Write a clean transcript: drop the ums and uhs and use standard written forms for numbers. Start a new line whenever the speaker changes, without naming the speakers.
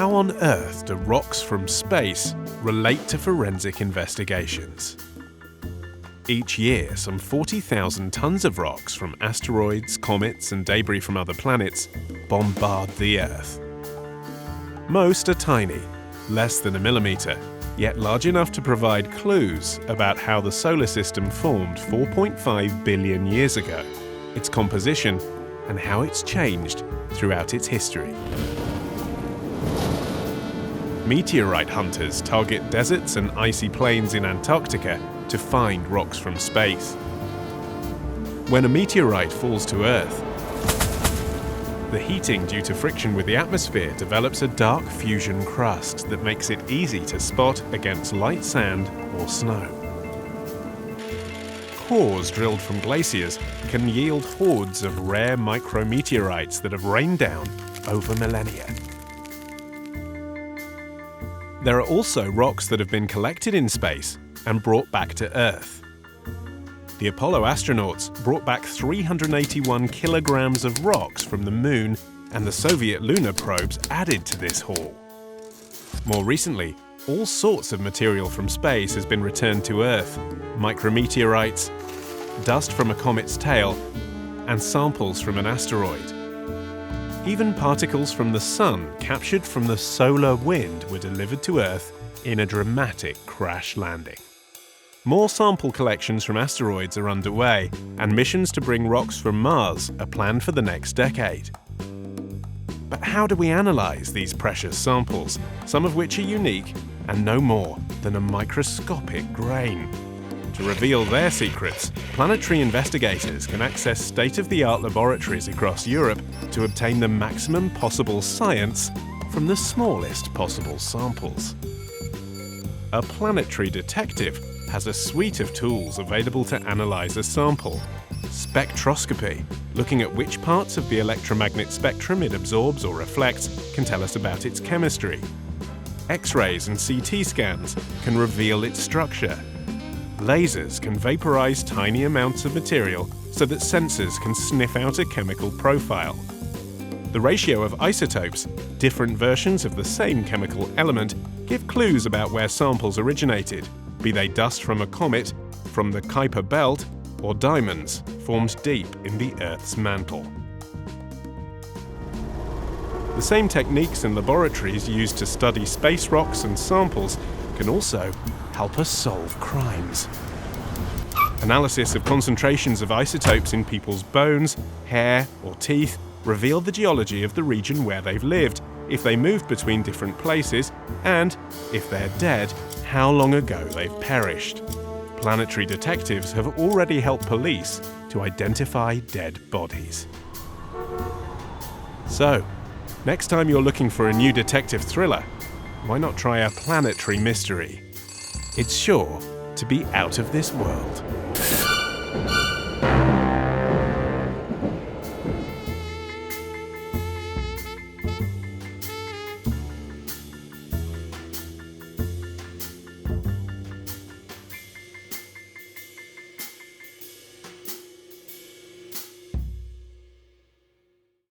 How on earth do rocks from space relate to forensic investigations? Each year, some 40,000 tons of rocks from asteroids, comets, and debris from other planets bombard the Earth. Most are tiny, less than a millimeter, yet large enough to provide clues about how the solar system formed 4.5 billion years ago, its composition, and how it's changed throughout its history. Meteorite hunters target deserts and icy plains in Antarctica to find rocks from space. When a meteorite falls to Earth, the heating due to friction with the atmosphere develops a dark fusion crust that makes it easy to spot against light sand or snow. Cores drilled from glaciers can yield hordes of rare micrometeorites that have rained down over millennia. There are also rocks that have been collected in space and brought back to Earth. The Apollo astronauts brought back 381 kilograms of rocks from the Moon, and the Soviet lunar probes added to this haul. More recently, all sorts of material from space has been returned to Earth: micrometeorites, dust from a comet's tail, and samples from an asteroid. Even particles from the Sun captured from the solar wind were delivered to Earth in a dramatic crash landing. More sample collections from asteroids are underway, and missions to bring rocks from Mars are planned for the next decade. But how do we analyze these precious samples, some of which are unique and no more than a microscopic grain? To reveal their secrets, planetary investigators can access state-of-the-art laboratories across Europe to obtain the maximum possible science from the smallest possible samples. A planetary detective has a suite of tools available to analyze a sample. Spectroscopy, looking at which parts of the electromagnetic spectrum it absorbs or reflects, can tell us about its chemistry. X-rays and CT scans can reveal its structure. Lasers can vaporize tiny amounts of material so that sensors can sniff out a chemical profile. The ratio of isotopes, different versions of the same chemical element, give clues about where samples originated, be they dust from a comet, from the Kuiper belt, or diamonds formed deep in the Earth's mantle. The same techniques and laboratories used to study space rocks and samples can also help us solve crimes. Analysis of concentrations of isotopes in people's bones, hair, or teeth reveal the geology of the region where they've lived, if they moved between different places, and, if they're dead, how long ago they've perished. Planetary detectives have already helped police to identify dead bodies. So, next time you're looking for a new detective thriller, why not try a planetary mystery? It's sure to be out of this world.